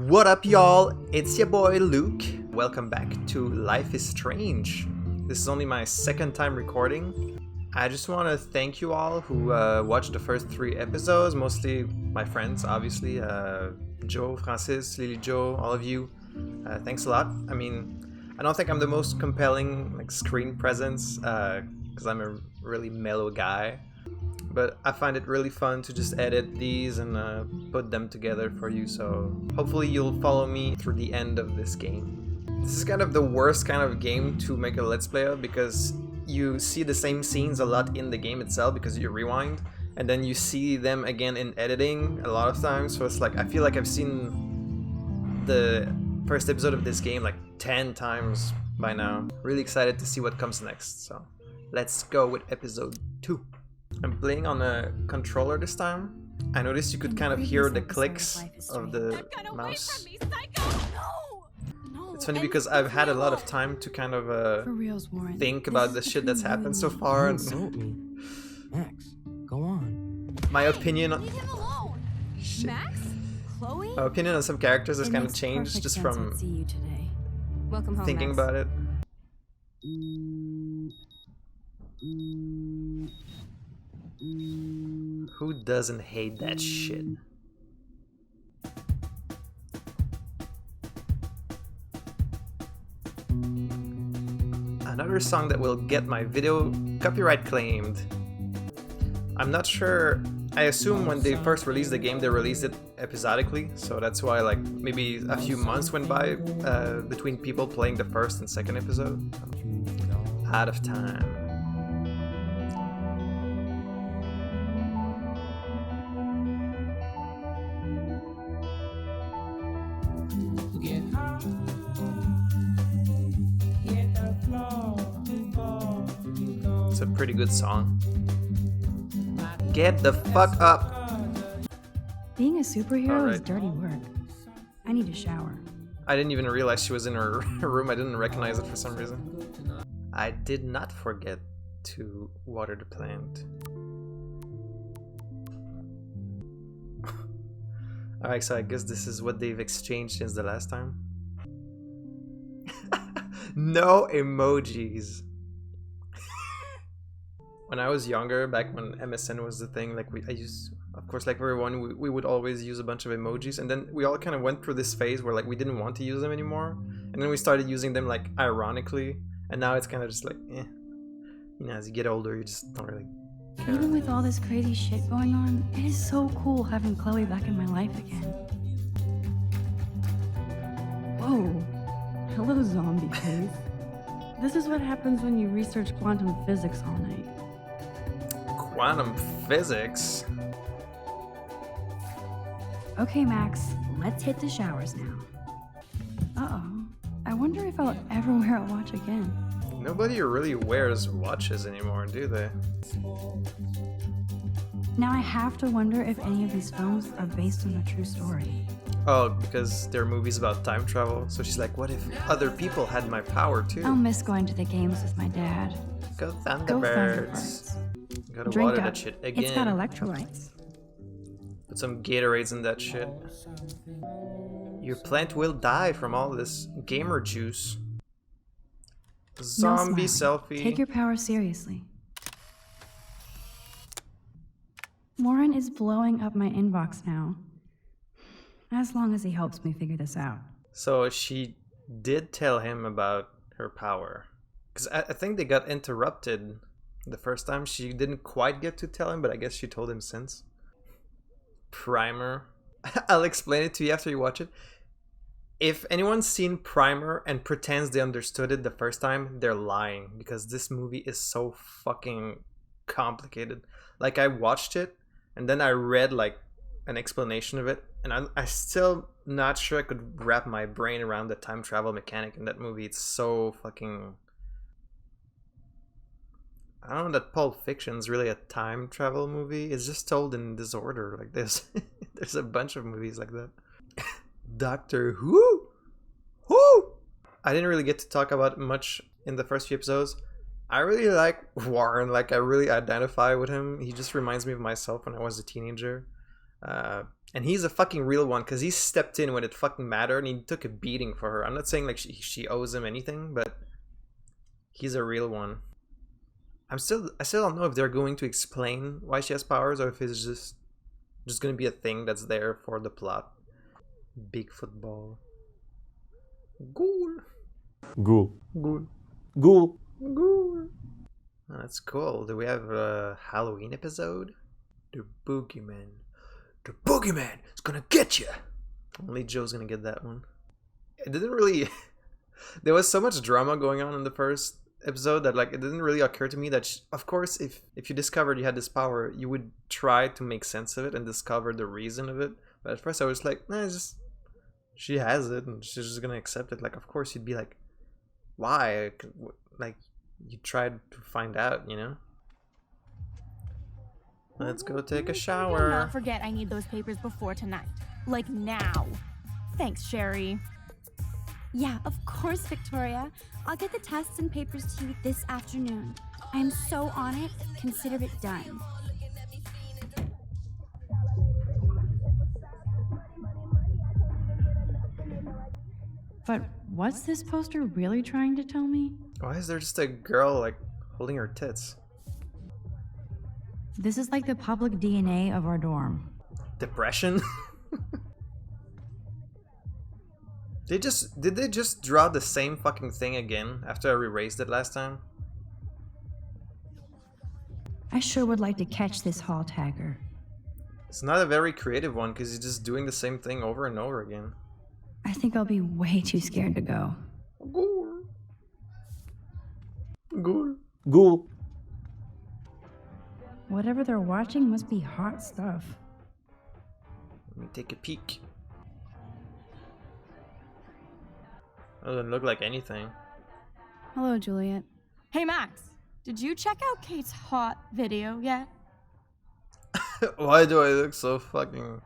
What up, y'all? It's your boy Luke. Welcome back to Life is Strange. This is only my second time recording. I just want to thank you all who watched the first 3 episodes, mostly my friends, obviously. Joe, Francis, Lily Joe, all of you. Thanks a lot. I mean, I don't think I'm the most compelling screen presence because I'm a really mellow guy. But I find it really fun to just edit these and put them together for you, so hopefully you'll follow me through the end of this game. This is kind of the worst kind of game to make a let's play of because you see the same scenes a lot in the game itself because you rewind, and then you see them again in editing a lot of times, so it's like I feel like I've seen the first episode of this game like 10 times by now. Really excited to see what comes next, so let's go with episode 2. I'm playing on a controller this time. I noticed you could kind of hear the clicks of the mouse. It's funny because I've had a lot of time to kind of think about the shit that's happened so far. And Max, go on. my opinion on Shit. Max? Chloe? my opinion on some characters has kind of changed just from Welcome home, thinking Max. about it. Who doesn't hate that shit? Another song that will get my video copyright claimed. I'm not sure. I assume when they first released the game, they released it episodically, so that's why like maybe a few months went by between people playing the first and second episode. Out of time. It's a pretty good song. Get the fuck up! Being a superhero is Alright. dirty work. I need a shower. I didn't even realize she was in her room. I didn't recognize it for some reason. I did not forget to water the plant. Alright, so I guess this is what they've exchanged since the last time. No emojis. When I was younger, back when MSN was the thing, like I used, of course, like everyone, we would always use a bunch of emojis, and then we all kind of went through this phase where like we didn't want to use them anymore, and then we started using them like ironically, and now it's kind of just like, eh. You know, as you get older, you just don't really care. Even with all this crazy shit going on, it is so cool having Chloe back in my life again. Whoa. Hello, zombie face. This is what happens when you research quantum physics all night. Quantum physics? Okay, Max, let's hit the showers now. Uh-oh. I wonder if I'll ever wear a watch again. Nobody really wears watches anymore, do they? Now I have to wonder if any of these films are based on a true story. Oh, because they're movies about time travel, so she's like, what if other people had my power too? I'll miss going to the games with my dad. Go Go Thunderbirds! Thunderbirds. Gotta Drink water up. that shit again. It's got electrolytes. Put some Gatorades in that shit. Your plant will die from all this gamer juice. Zombie No smiling. selfie. Take your power seriously. Warren is blowing up my inbox now. As long as he helps me figure this out. So she did tell him about her power. Because I think they got interrupted the first time. She didn't quite get to tell him, but I guess she told him since. Primer. I'll explain it to you after you watch it. If anyone's seen Primer and pretends they understood it the first time, they're lying. Because this movie is so fucking complicated. Like, I watched it, and then I read, like, an explanation of it, and I'm still not sure I could wrap my brain around the time travel mechanic in that movie. It's so fucking... I don't know that Pulp Fiction's really a time travel movie. It's just told in disorder. Like there's a bunch of movies like that. Doctor Who? Who? I didn't really get to talk about much in the first few episodes. I really like Warren. Like, I really identify with him. He just reminds me of myself when I was a teenager. And he's a fucking real one because he stepped in when it fucking mattered and he took a beating for her. I'm not saying like she owes him anything, but he's a real one. I still don't know if they're going to explain why she has powers or if it's just gonna be a thing that's there for the plot. Big football. Ghoul. Ghoul. Ghoul. Ghoul. Ghoul. Oh, that's cool. Do we have a Halloween episode? The Boogeyman. The Boogeyman is gonna get you. Only Joe's gonna get that one. It didn't really. There was so much drama going on in the first episode that like it didn't really occur to me that of course if you discovered you had this power, you would try to make sense of it and discover the reason of it. But at first I was like, nah, it's just she has it and she's just gonna accept it. Like of course you'd be like, why? Like you tried to find out, you know. Let's go take a shower. Do not forget I need those papers before tonight. Like now. Thanks, Sherry. Yeah, of course, Victoria. I'll get the tests and papers to you this afternoon. I'm so on it. Consider it done. But what's this poster really trying to tell me? Why is there just a girl like holding her tits? This is like the public DNA of our dorm. Depression? Did they just draw the same fucking thing again after I erased it last time? I sure would like to catch this hall tagger. It's not a very creative one because he's just doing the same thing over and over again. I think I'll be way too scared to go. Ghoul. Ghoul. Ghoul. Whatever they're watching must be hot stuff. Let me take a peek. Doesn't look like anything. Hello, Juliet. Hey, Max. Did you check out Kate's hot video yet? Why do I look so fucking...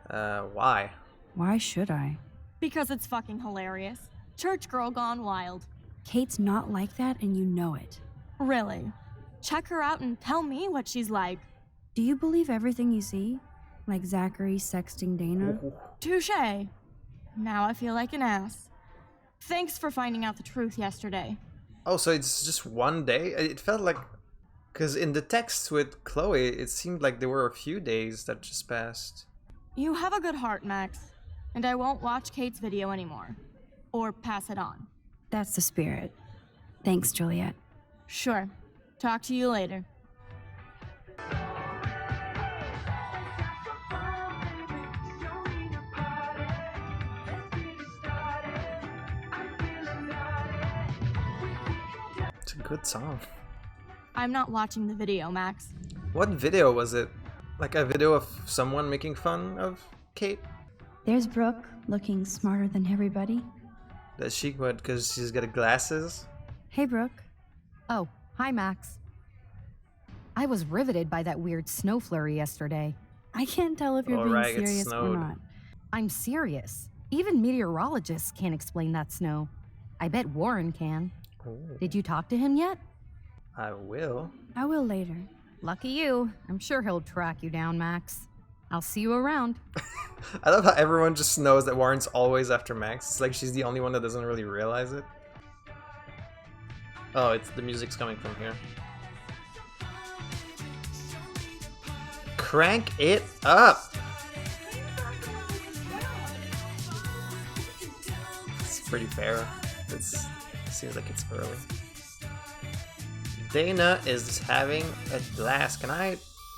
why? Why should I? Because it's fucking hilarious. Church girl gone wild. Kate's not like that, and you know it. Really? Check her out and tell me what she's like. Do you believe everything you see? Like Zachary sexting Dana? Touché. Now I feel like an ass. Thanks for finding out the truth yesterday. Oh, so it's just one day? It felt like... Because in the text with Chloe, it seemed like there were a few days that just passed. You have a good heart, Max. And I won't watch Kate's video anymore. Or pass it on. That's the spirit. Thanks, Juliet. Sure. Talk to you later. It's a good song. I'm not watching the video, Max. What video was it? Like a video of someone making fun of Kate? There's Brooke, looking smarter than everybody. Does she? What? Because she's got glasses? Hey, Brooke. Oh, hi, Max. I was riveted by that weird snow flurry yesterday. I can't tell if you're Oh, being right, it serious or snowed. not. I'm serious. Even meteorologists can't explain that snow. I bet Warren can. Oh, Did you talk to him yet? I will. I will later. Lucky you. I'm sure he'll track you down, Max. I'll see you around. I love how everyone just knows that Warren's always after Max. It's like she's the only one that doesn't really realize it. Oh, it's the music's coming from here. Crank it up! It's pretty fair. It seems like it's early. Dana is having a blast. Can I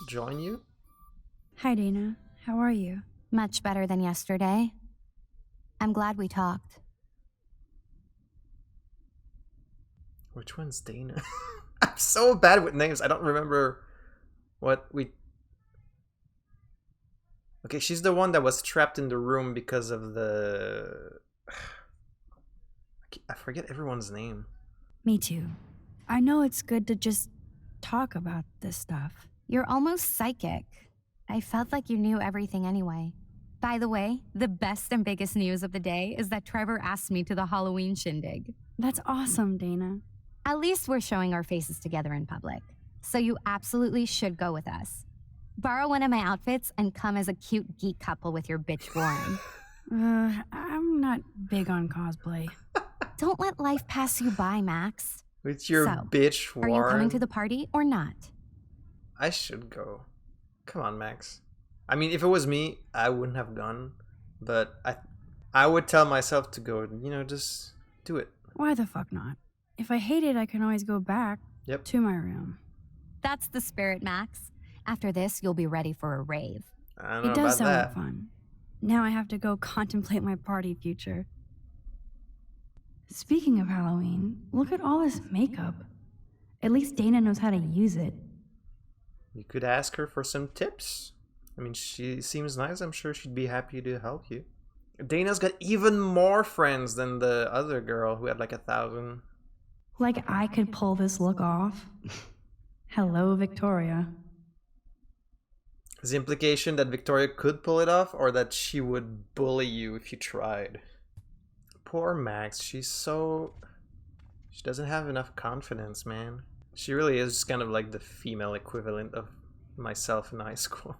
join you? Hi, Dana. How are you? Much better than yesterday. I'm glad we talked. Which one's Dana? I'm so bad with names. I don't remember what we... Okay, she's the one that was trapped in the room because of the... I forget everyone's name. Me too. I know it's good to just talk about this stuff. You're almost psychic. I felt like you knew everything anyway. By the way, the best and biggest news of the day is that Trevor asked me to the Halloween shindig. That's awesome, Dana. At least we're showing our faces together in public. So you absolutely should go with us. Borrow one of my outfits and come as a cute geek couple with your bitch Warren. I'm not big on cosplay. Don't let life pass you by, Max. With your So, bitch Are Warren. you coming to the party or not? I should go. Come on, Max. I mean, if it was me, I wouldn't have gone. But I would tell myself to go, you know, just do it. Why the fuck not? If I hate it, I can always go back Yep. to my room. That's the spirit, Max. After this, you'll be ready for a rave. I don't know It does about sound that. like fun. Now I have to go contemplate my party future. Speaking of Halloween, look at all this makeup. At least Dana knows how to use it. You could ask her for some tips. I mean, she seems nice. I'm sure she'd be happy to help you. Dana's got even more friends than the other girl who had like 1,000. Like I could pull this look off. Hello, Victoria. Is the implication that Victoria could pull it off, or that she would bully you if you tried? Poor Max, she doesn't have enough confidence, man. She really is just kind of like the female equivalent of myself in high school.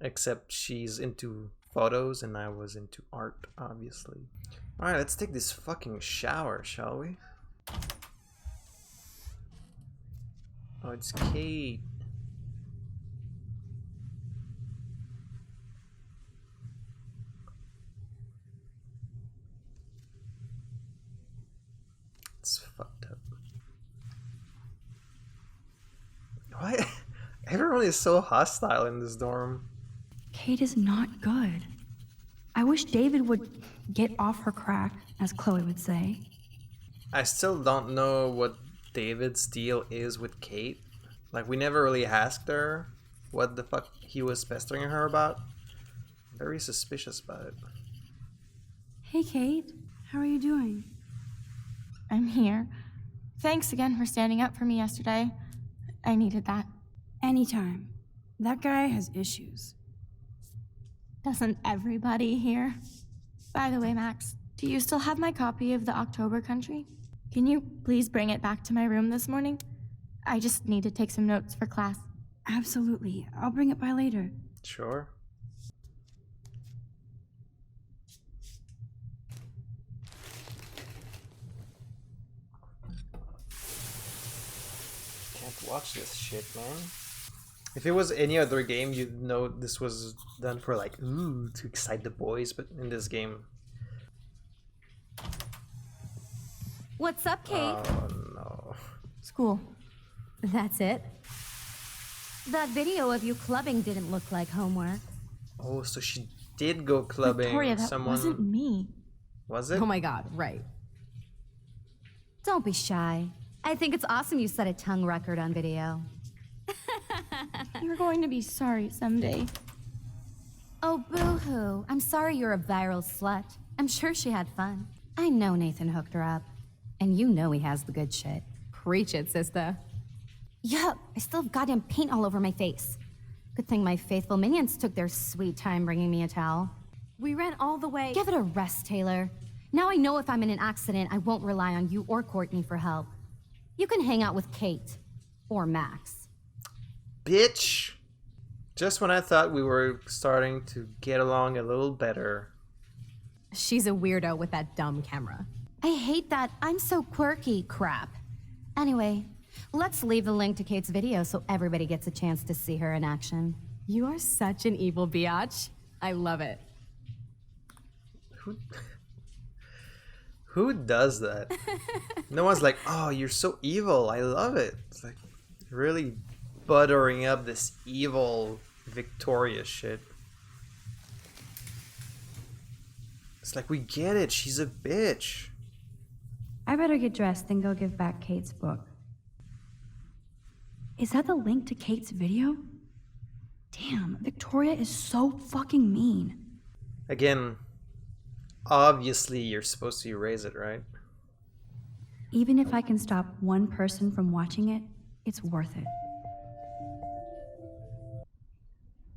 Except she's into photos and I was into art, obviously. Alright, let's take this fucking shower, shall we? Oh, it's Kate. It's fucked up. Why? Everyone is so hostile in this dorm. Kate is not good. I wish David would get off her crack, as Chloe would say. I still don't know what David's deal is with Kate. Like, we never really asked her what the fuck he was pestering her about. Very suspicious about it. Hey, Kate. How are you doing? I'm here. Thanks again for standing up for me yesterday. I needed that. Anytime. That guy has issues. Doesn't everybody here? By the way, Max, do you still have my copy of the October Country? Can you please bring it back to my room this morning? I just need to take some notes for class. Absolutely. I'll bring it by later. Sure. Can't watch this shit, man. If it was any other game, you'd know this was done for like, ooh, to excite the boys, but in this game... What's up, Kate? Oh no. School. That's it? That video of you clubbing didn't look like homework. Oh, so she did go clubbing. Victoria, that Someone... wasn't me. Was it? Oh my god, right. Don't be shy. I think it's awesome you set a tongue record on video. You're going to be sorry someday. Oh, boo-hoo. I'm sorry you're a viral slut. I'm sure she had fun. I know Nathan hooked her up. And you know he has the good shit. Preach it, sister. Yup, I still have goddamn paint all over my face. Good thing my faithful minions took their sweet time bringing me a towel. We ran all the way. Give it a rest, Taylor. Now I know if I'm in an accident, I won't rely on you or Courtney for help. You can hang out with Kate. Or Max. Bitch! Just when I thought we were starting to get along a little better. She's a weirdo with that dumb camera. I hate that I'm so quirky crap. Anyway, let's leave the link to Kate's video so everybody gets a chance to see her in action. You are such an evil biatch. I love it. Who does that? No one's like, oh, you're so evil. I love it. It's like really buttering up this evil Victoria shit. It's like, we get it. She's a bitch. I better get dressed and go give back Kate's book. Is that the link to Kate's video? Damn, Victoria is so fucking mean. Again, obviously you're supposed to erase it, right? Even if I can stop one person from watching it, it's worth it.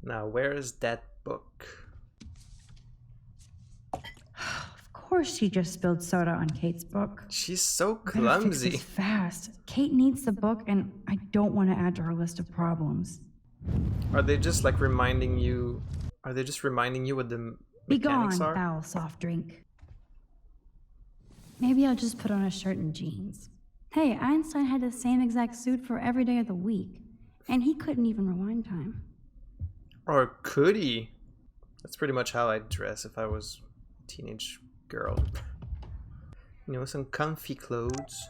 Now, where is that book? Of course she just spilled soda on Kate's book. She's so Better fix clumsy. this fast. Kate needs the book, and I don't want to add to her list of problems. Are they just like reminding you? Are they just reminding you what the Be mechanics gone, are? foul soft drink. Maybe I'll just put on a shirt and jeans. Hey, Einstein had the same exact suit for every day of the week, and he couldn't even rewind time. Or could he? That's pretty much how I'd dress if I was a teenage girl. You know, some comfy clothes.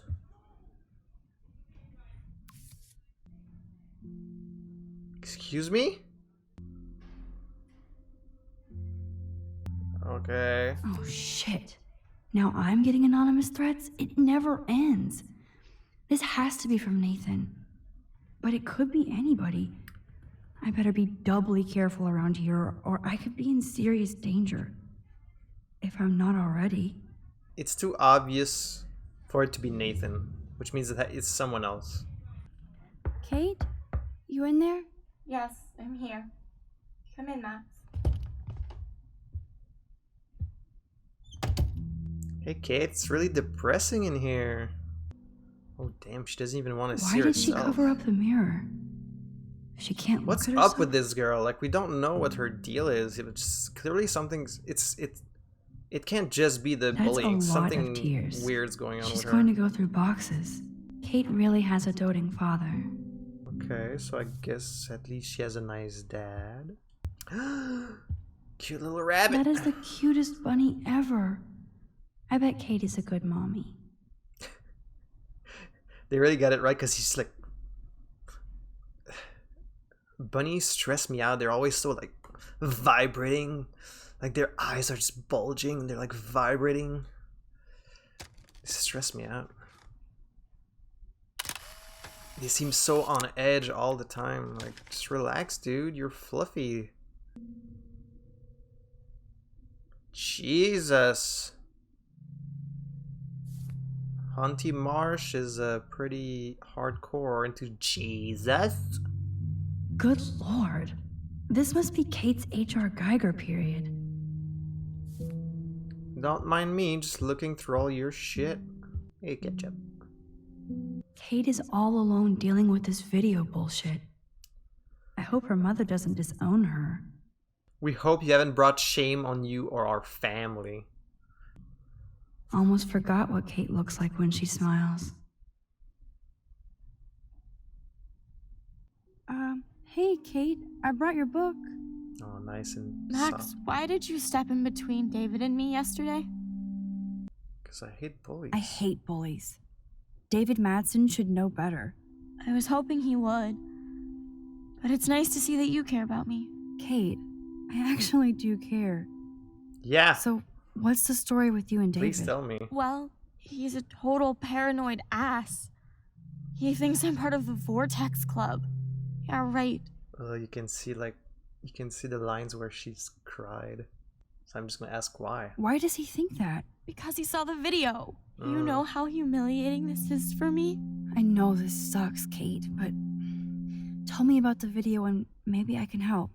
Excuse me? Okay. Oh shit. Now I'm getting anonymous threats? It never ends. This has to be from Nathan. But it could be anybody. I better be doubly careful around here, or I could be in serious danger. If I'm not already. It's too obvious for it to be Nathan, which means that it's someone else. Kate? You in there? Yes, I'm here. Come in, Max. Hey Kate, it's really depressing in here. Oh damn, she doesn't even want to see Why did herself. she cover up the mirror? She can't What's look at up herself? with this girl? Like, we don't know what her deal is. It's clearly something's. It can't just be the That's bullying. a lot Something of tears. weird's going on She's with her. going to go through boxes. Kate really has a doting father. Okay, so I guess at least she has a nice dad. Cute little rabbit. That is the cutest bunny ever. I bet Kate is a good mommy. They really got it right because he's like. Bunnies stress me out. They're always so like vibrating. Like their eyes are just bulging. They're like vibrating. They stress me out. They seem so on edge all the time. Like, just relax, dude. You're fluffy. Jesus. Auntie Marsh is pretty hardcore into Jesus. Good lord. This must be Kate's H.R. Geiger period. Don't mind me, just looking through all your shit. Hey, ketchup. Kate is all alone dealing with this video bullshit. I hope her mother doesn't disown her. We hope you haven't brought shame on you or our family. Almost forgot what Kate looks like when she smiles. Hey, Kate, I brought your book. Oh, nice and Max, soft. why did you step in between David and me yesterday? Because I hate bullies. I hate bullies. David Madsen should know better. I was hoping he would. But it's nice to see that you care about me. Kate, I actually do care. Yeah, So, what's the story with you and David? please tell me. Well, he's a total paranoid ass. He thinks I'm part of the Vortex Club. Yeah, right. You can see the lines where she's cried. So I'm just gonna ask why. Why does he think that? Because he saw the video. You know how humiliating this is for me? I know this sucks, Kate, but tell me about the video and maybe I can help.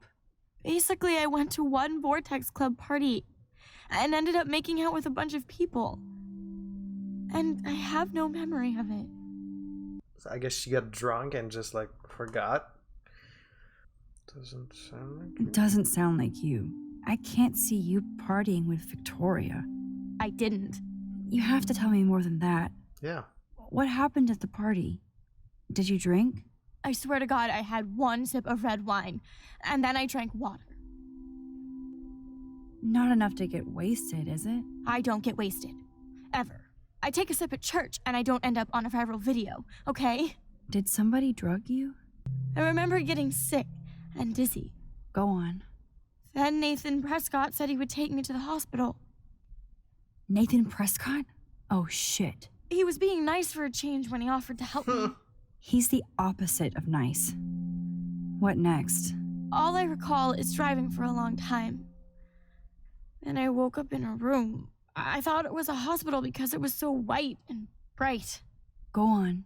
Basically, I went to one Vortex Club party and ended up making out with a bunch of people. And I have no memory of it. So I guess she got drunk and just like forgot. Doesn't sound like It doesn't sound like you. I can't see you partying with Victoria. I didn't. You have to tell me more than that. Yeah. What happened at the party? Did you drink? I swear to God, I had one sip of red wine, and then I drank water. Not enough to get wasted, is it? I don't get wasted. Ever. I take a sip at church, and I don't end up on a viral video, okay? Did somebody drug you? I remember getting sick and dizzy. Go on. Then Nathan Prescott said he would take me to the hospital. Nathan Prescott? Oh shit. He was being nice for a change when he offered to help me. He's the opposite of nice. What next? All I recall is driving for a long time. Then I woke up in a room. I thought it was a hospital because it was so white and bright. Go on.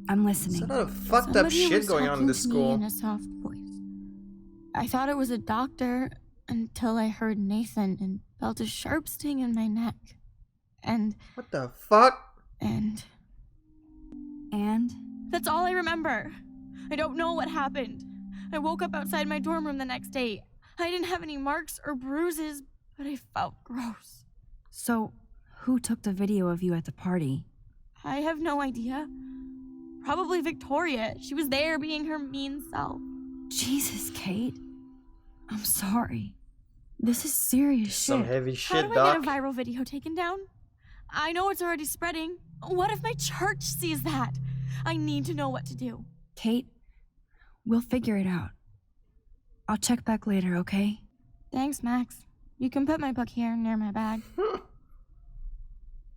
I'm There's listening. a lot of fucked up Somebody shit was going on in talking this to me school. in a soft voice. I thought it was a doctor until I heard Nathan and felt a sharp sting in my neck. And What the fuck? And? that's all I remember. I don't know what happened. I woke up outside my dorm room the next day. I didn't have any marks or bruises, but I felt gross. So, who took the video of you at the party? I have no idea. Probably Victoria. She was there being her mean self. Jesus, Kate. I'm sorry. This is serious Some shit. heavy How shit, do I get Doc. a viral video taken down? I know it's already spreading. What if my church sees that? I need to know what to do. Kate, we'll figure it out. I'll check back later, okay? Thanks, Max. You can put my book here near my bag.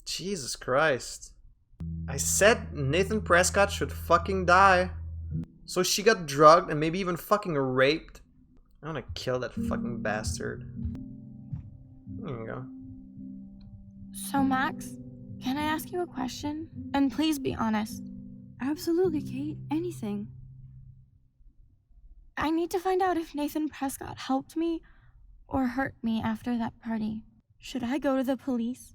Jesus Christ. I said Nathan Prescott should fucking die. So she got drugged and maybe even fucking raped. I wanna kill that fucking bastard. There you go. So, Max, can I ask you a question? And please be honest. Absolutely, Kate. Anything. I need to find out if Nathan Prescott helped me or hurt me after that party. Should I go to the police?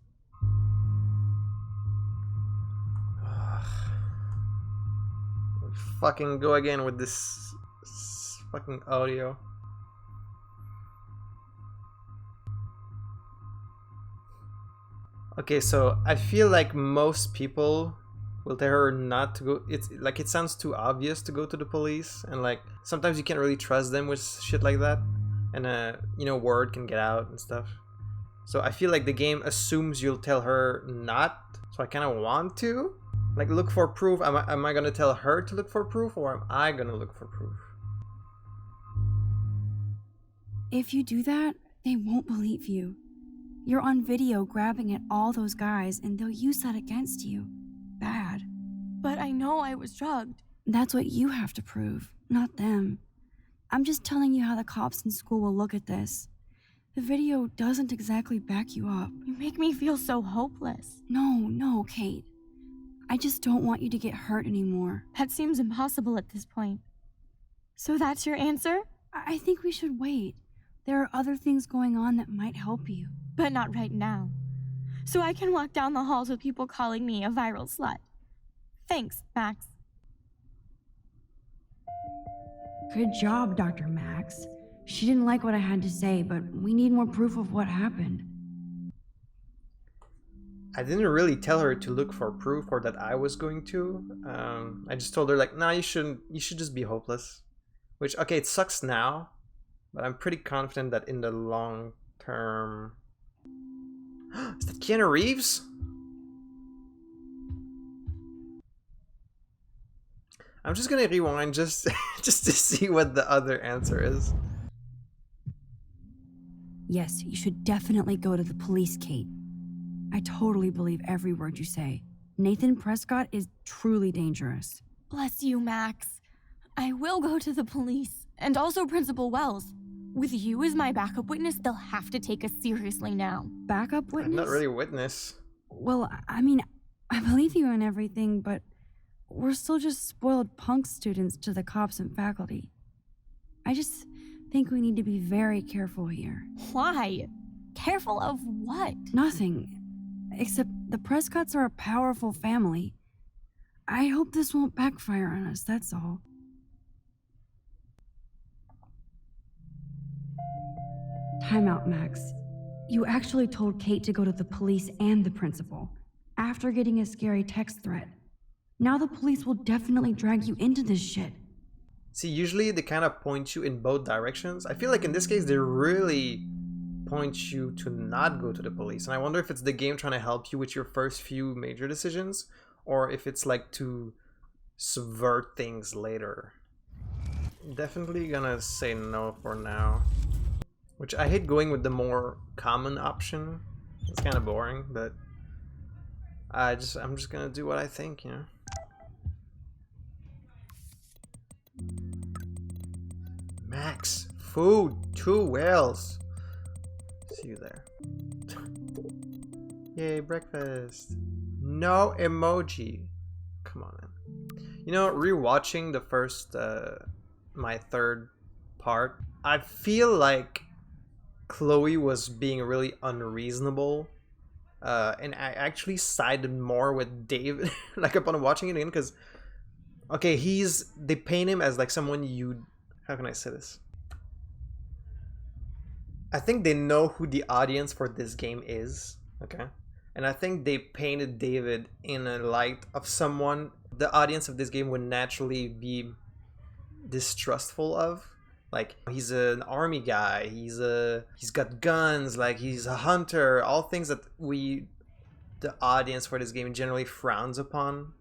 We fucking go again with this fucking audio. Okay, so I feel like most people will tell her not to go. It's like it sounds too obvious to go to the police, and like sometimes you can't really trust them with shit like that, and you know, word can get out and stuff. So I feel like the game assumes you'll tell her not. So I kind of want to, like, look for proof. Am I gonna tell her to look for proof, or am I gonna look for proof? If you do that, they won't believe you. You're on video grabbing at all those guys, and they'll use that against you. Bad. But I know I was drugged. That's what you have to prove, not them. I'm just telling you how the cops in school will look at this. The video doesn't exactly back you up. You make me feel so hopeless. No, Kate. I just don't want you to get hurt anymore. That seems impossible at this point. So that's your answer? I think we should wait. There are other things going on that might help you. But not right now. So I can walk down the halls with people calling me a viral slut. Thanks, Max. Good job, Dr. Max. She didn't like what I had to say, but we need more proof of what happened. I didn't really tell her to look for proof or that I was going to. I just told her like, nah, you shouldn't. You should just be hopeless. Which, okay, it sucks now, but I'm pretty confident that in the long term. Is that Keanu Reeves? I'm just gonna rewind just to see what the other answer is. Yes, you should definitely go to the police, Kate. I totally believe every word you say. Nathan Prescott is truly dangerous. Bless you, Max. I will go to the police. And also Principal Wells. With you as my backup witness, they'll have to take us seriously now. Backup witness? I'm not really a witness. Well, I mean, I believe you in everything, but we're still just spoiled punk students to the cops and faculty. I just think we need to be very careful here. Why? Careful of what? Nothing. Except the Prescotts are a powerful family. I hope this won't backfire on us, that's all. Time out, Max. You actually told Kate to go to the police and the principal after getting a scary text threat. Now the police will definitely drag you into this shit. See, usually they kind of point you in both directions. I feel like in this case they really point you to not go to the police. And I wonder if it's the game trying to help you with your first few major decisions, or if it's like to subvert things later. Definitely gonna say no for now. Which I hate going with the more common option. It's kind of boring, but I'm just gonna do what I think, you know. Max, food, 2 whales. See you there. Yay, breakfast. No emoji. Come on, man. You know, rewatching the first, my third part, I feel like Chloe was being really unreasonable. And I actually sided more with David, like upon watching it again, because, okay, they paint him as like someone you'd how can I say this? I think they know who the audience for this game is, okay? And I think they painted David in a light of someone the audience of this game would naturally be distrustful of. Like, he's an army guy, he's got guns, like he's a hunter, all things that the audience for this game generally frowns upon.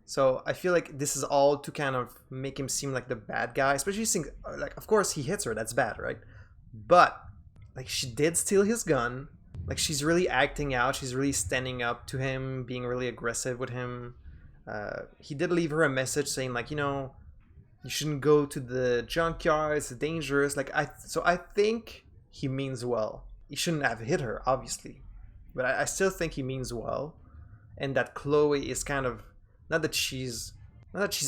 So I feel like this is all to kind of make him seem like the bad guy, especially since, like, of course he hits her, that's bad, right? But like, she did steal his gun. Like, she's really acting out, she's really standing up to him, being really aggressive with him. He did leave her a message saying, like, you know, you shouldn't go to the junkyard, it's dangerous. Like, so I think he means well. He shouldn't have hit her, obviously, but I still think he means well, and that Chloe is kind of not that she's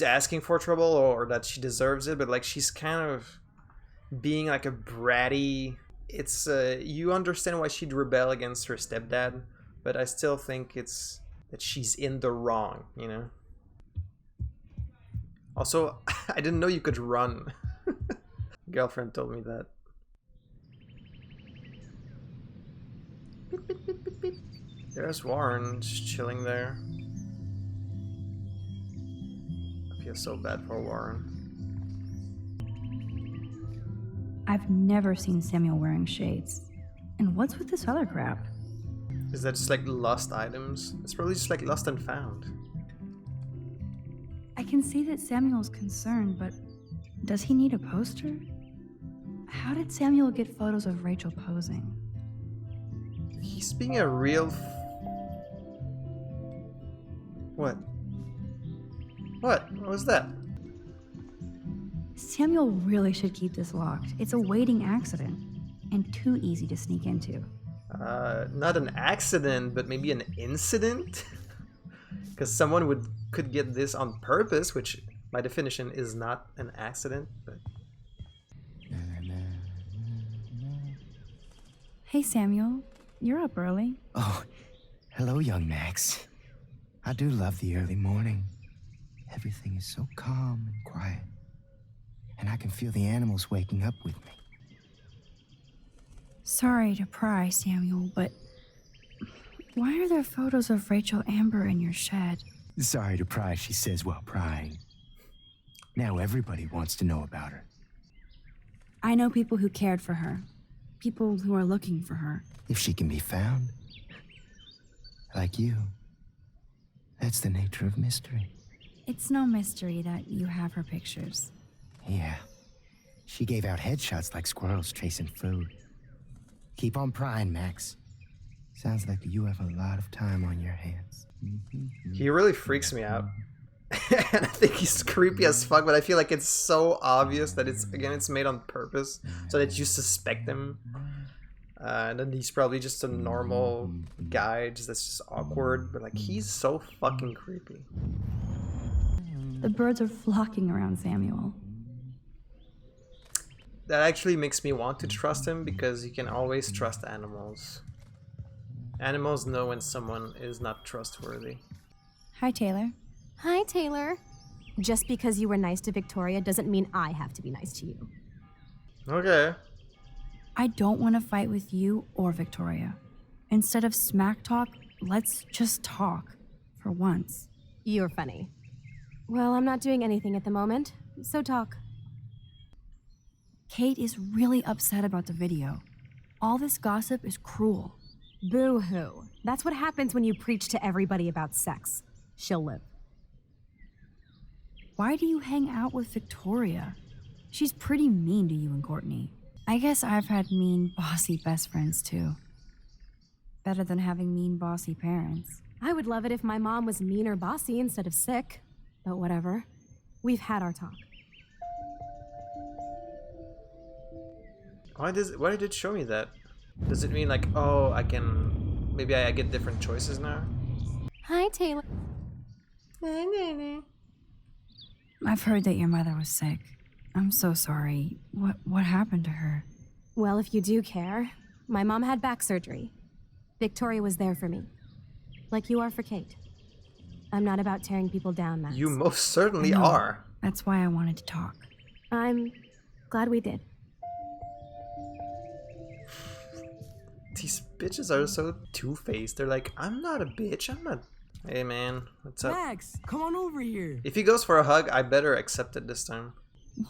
asking for trouble or that she deserves it, but like, she's kind of being like a bratty. It's you understand why she'd rebel against her stepdad, but I still think it's that she's in the wrong, you know. Also, I didn't know you could run. Girlfriend told me that. Beep, beep, beep, beep, beep. There's Warren just chilling there. I feel so bad for Warren. I've never seen Samuel wearing shades. And what's with this other crap? Is that just like lost items? It's probably just like lost and found. I can see that Samuel's concerned, but does he need a poster? How did Samuel get photos of Rachel posing? He's being a real... What? What? What was that? Samuel really should keep this locked. It's a waiting accident, and too easy to sneak into. Not an accident, but maybe an incident? Because someone could get this on purpose, which by definition is not an accident, but... Hey Samuel, you're up early. Oh, hello, young Max. I do love the early morning. Everything is so calm and quiet. And I can feel the animals waking up with me. Sorry to pry, Samuel, but why are there photos of Rachel Amber in your shed? Sorry to pry, she says while prying. Now everybody wants to know about her. I know people who cared for her. People who are looking for her. If she can be found. Like you. That's the nature of mystery. It's no mystery that you have her pictures. Yeah. She gave out headshots like squirrels chasing food. Keep on prying, Max. Sounds like you have a lot of time on your hands. He really freaks me out. And I think he's creepy as fuck, but I feel like it's so obvious that it's made on purpose so that you suspect him. And then he's probably just a normal guy, that's just awkward, but like, he's so fucking creepy. The birds are flocking around Samuel. That actually makes me want to trust him, because you can always trust animals. Animals know when someone is not trustworthy. Hi, Taylor. Hi, Taylor. Just because you were nice to Victoria doesn't mean I have to be nice to you. Okay. I don't want to fight with you or Victoria. Instead of smack talk, let's just talk. For once. You're funny. Well, I'm not doing anything at the moment, so talk. Kate is really upset about the video. All this gossip is cruel. Boo-hoo. That's what happens when you preach to everybody about sex. She'll live. Why do you hang out with Victoria? She's pretty mean to you and Courtney. I guess I've had mean, bossy best friends too. Better than having mean, bossy parents. I would love it if my mom was mean or bossy instead of sick. But whatever. We've had our talk. Why did it show me that? Does it mean like, oh, maybe I get different choices now? Hi, Taylor. I've heard that your mother was sick. I'm so sorry. What happened to her? Well, if you do care, my mom had back surgery. Victoria was there for me. Like you are for Kate. I'm not about tearing people down, Max. You most certainly No, are. That's why I wanted to talk. I'm Glad we did. These bitches are so two-faced. They're like, I'm not a bitch, I'm not... Hey man, what's up? Max, come on over here. If he goes for a hug, I better accept it this time.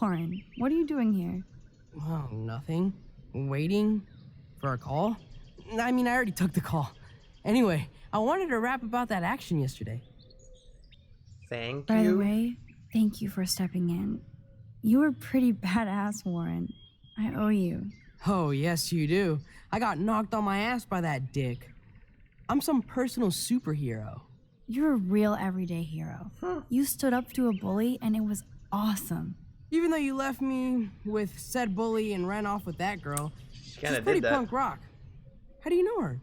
Warren, what are you doing here? Oh, nothing. Waiting for a call? I mean, I already took the call. Anyway, I wanted to rap about that action yesterday. Thank By you. the way, thank you for stepping in. You were pretty badass, Warren. I owe you. Oh, yes, you do. I got knocked on my ass by that dick. I'm some personal superhero. You're a real everyday hero. You stood up to a bully and it was awesome. Even though you left me with said bully and ran off with that girl, She kinda she's pretty did that. punk rock. How do you know her?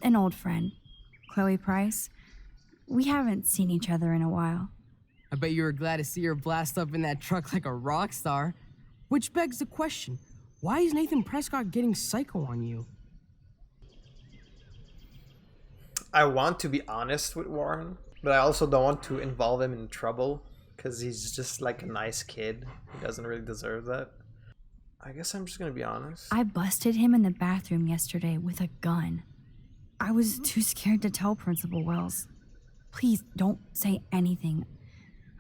An old friend, Chloe Price. We haven't seen each other in a while. I bet you were glad to see her blast up in that truck like a rock star. Which begs the question, why is Nathan Prescott getting psycho on you? I want to be honest with Warren, but I also don't want to involve him in trouble, because he's just like a nice kid. He doesn't really deserve that. I guess I'm just gonna be honest. I busted him in the bathroom yesterday with a gun. I was too scared to tell Principal Wells. Please don't say anything.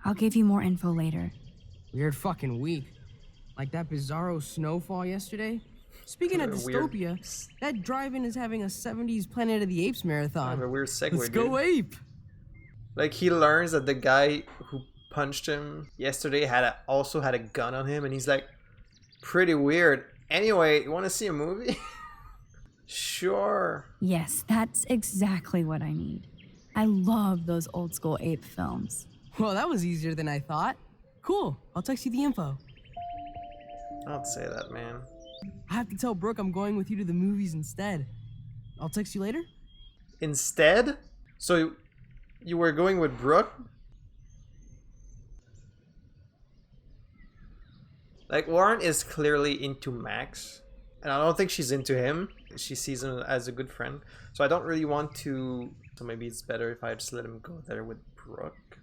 I'll give you more info later. Weird fucking week. Like that bizarro snowfall yesterday. Speaking of Weird. dystopia, that drive-in is having a 70s Planet of the Apes I marathon. have a weird segue, Let's go dude. ape! Like, he learns that the guy who punched him yesterday also had a gun on him, and he's like, pretty weird. Anyway, you want to see a movie? Sure. Yes, that's exactly what I need. I love those old school ape films. Well, that was easier than I thought. Cool, I'll text you the info. Don't say that, man. I have to tell Brooke I'm going with you to the movies instead. I'll text you later? Instead? So, you were going with Brooke? Like, Warren is clearly into Max, and I don't think she's into him. She sees him as a good friend. So I don't really want to... So maybe it's better if I just let him go there with Brooke.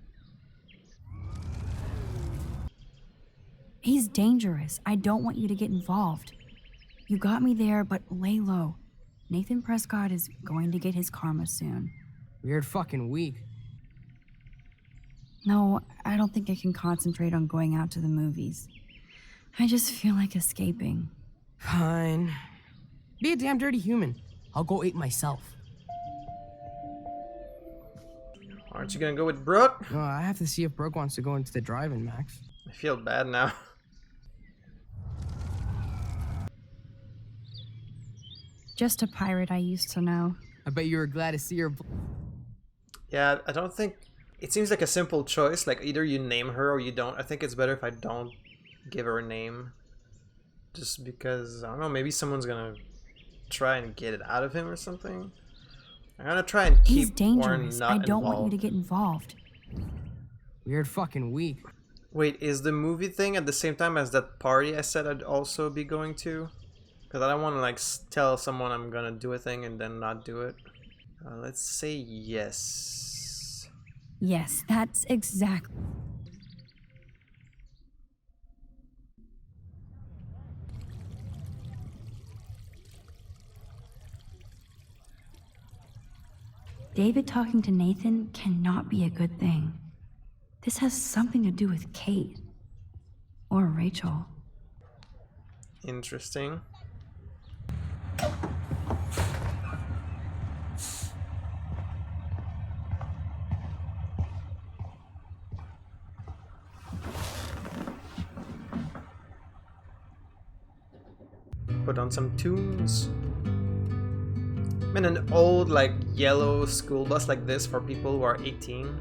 He's dangerous. I don't want you to get involved. You got me there, but lay low. Nathan Prescott is going to get his karma soon. Weird fucking week. No, I don't think I can concentrate on going out to the movies. I just feel like escaping. Fine. Be a damn dirty human. I'll go ape myself. Aren't you gonna go with Brooke? No, I have to see if Brooke wants to go into the drive-in, Max. I feel bad now. Just a pirate I used to know. I bet you were glad to see her. Yeah, I don't think... It seems like a simple choice. Like, either you name her or you don't. I think it's better if I don't give her a name. Just because, I don't know, maybe someone's gonna try and get it out of him or something. I'm gonna try and He's keep Warren dangerous. not I don't involved. want you to get involved. Weird fucking week. Wait, is the movie thing at the same time as that party I said I'd also be going to? Because I don't want to like tell someone I'm gonna do a thing and then not do it. Let's say yes. Yes, that's exactly. David talking to Nathan cannot be a good thing. This has something to do with Kate. Or Rachel. Interesting. Put on some tunes. Man, an old like yellow school bus like this for people who are 18.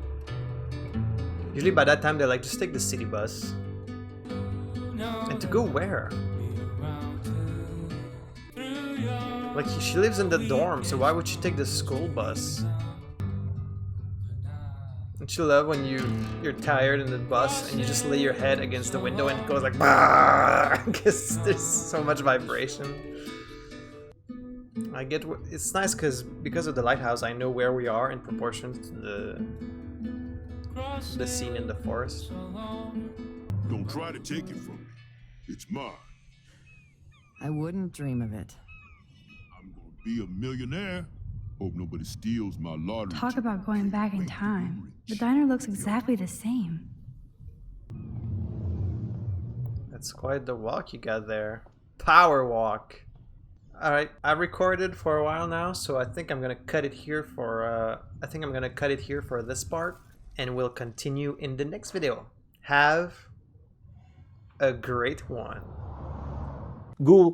Usually by that time they're like, just take the city bus. And to go where? Like, she lives in the dorm, so why would she take the school bus? Don't you love when you're tired in the bus and you just lay your head against the window and it goes like because there's so much vibration. I get it's nice because of the lighthouse I know where we are in proportion to the scene in the forest. Don't try to take it from me. It's mine. I wouldn't dream of it. I'm gonna be a millionaire. Hope nobody steals my lottery. Talk about going back in time. The diner looks exactly the same. That's quite the walk you got there. Power walk. Alright, I recorded for a while now, so I think I'm gonna cut it here for this part, and we'll continue in the next video. Have a great one. Ghoul.